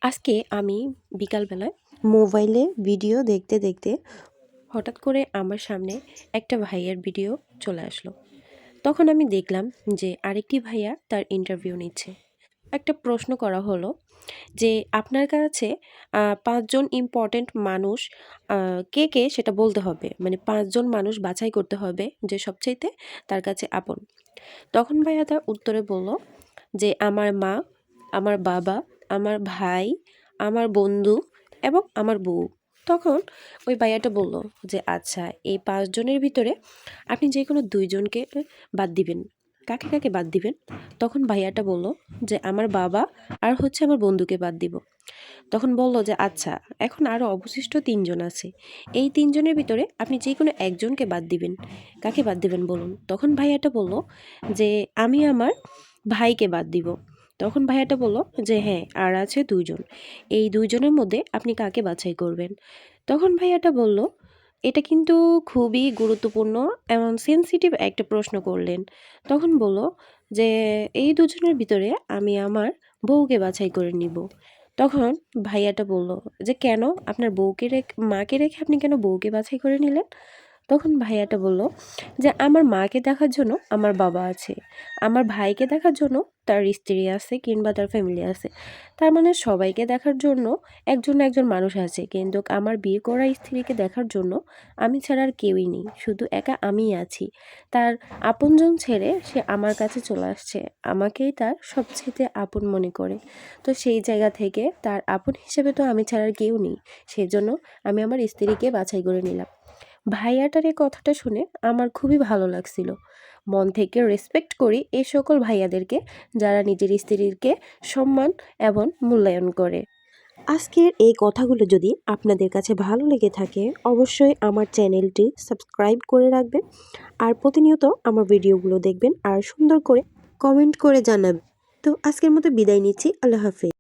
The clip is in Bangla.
আজকে আমি বিকালবেলায় মোবাইলে ভিডিও দেখতে দেখতে হঠাৎ করে আমার সামনে একটা ভাইয়ার ভিডিও চলে আসলো। তখন আমি দেখলাম যে আরেকটি ভাইয়া তার ইন্টারভিউ নিচ্ছে। একটা প্রশ্ন করা হলো যে আপনার কাছে ৫ জন ইম্পোর্টেন্ট মানুষ কে, কে সেটা বলতে হবে। মানে ৫ জন মানুষ বাছাই করতে হবে যে সবচাইতে তার কাছে আপন। তখন ভাইয়া তার উত্তরে বলল যে আমার মা, আমার বাবা, আমার ভাই, আমার বন্ধু এবং আমার বউ। তখন ওই ভাইয়াটা বলল যে আচ্ছা, এই ৫ জনের ভিতরে আপনি যেকোনো ২ জনকে বাদ দিবেন। কাকে, কাকে বাদ দিবেন? তখন ভাইয়াটা বলল যে আমার বাবা আর হচ্ছে আমার বন্ধুকে বাদ দিব। তখন বলল যে আচ্ছা, এখন আরও অবশিষ্ট ৩ জন আছে। এই ৩ জনের ভিতরে আপনি যেকোনো একজনকে বাদ দিবেন। কাকে বাদ দিবেন বলুন? তখন ভাইয়াটা বলল যে আমি আমার ভাইকে বাদ দিব। তখন ভাইয়াটা বলল যে হ্যাঁ, আর আছে ২ জন। এই ২ জনের মধ্যে আপনি কাকে বাছাই করবেন? তখন ভাইয়াটা বলল, এটা কিন্তু খুবই গুরুত্বপূর্ণ এবং সেনসিটিভ একটা প্রশ্ন করলেন। তখন বলল যে এই ২ জনের ভিতরে আমি আমার বউকে বাছাই করে নিব। তখন ভাইয়াটা বলল যে কেন? আপনার মাকে রেখে আপনি কেন বউকে বাছাই করে নিলেন? তখন ভাইয়াটা বলল যে আমার মাকে দেখার জন্য আমার বাবা আছে, আমার ভাইকে দেখার জন্য তার স্ত্রী আছে কিংবা তার ফ্যামিলি আছে। তার মানে সবাইকে দেখার জন্য একজন না একজন মানুষ আছে, কিন্তু আমার বিয়ে করা স্ত্রীকে দেখার জন্য আমি ছাড়া আর কেউই নেই, শুধু একা আমিই আছি। তার আপনজন ছেড়ে সে আমার কাছে চলে আসছে, আমাকেই তার সবচেয়ে আপন মনে করে। তো সেই জায়গা থেকে তার আপন হিসেবে তো আমি ছাড়া আর কেউ নেই, সেজন্য আমি আমার স্ত্রীকে বাছাই করে নিলাম। ভাইয়াটার এই কথাটা শুনে আমার খুবই ভালো লাগছিল। মন থেকে রেসপেক্ট করি এই সকল ভাইয়াদেরকে যারা নিজের স্ত্রীকে সম্মান এবং মূল্যায়ন করে। আজকের এই কথাগুলো যদি আপনাদের কাছে ভালো লেগে থাকে, অবশ্যই আমার চ্যানেলটি সাবস্ক্রাইব করে রাখবেন আর প্রতিনিয়ত আমার ভিডিওগুলো দেখবেন আর সুন্দর করে কমেন্ট করে জানাবেন। তো আজকের মতো বিদায় নিচ্ছি। আল্লাহ হাফেজ।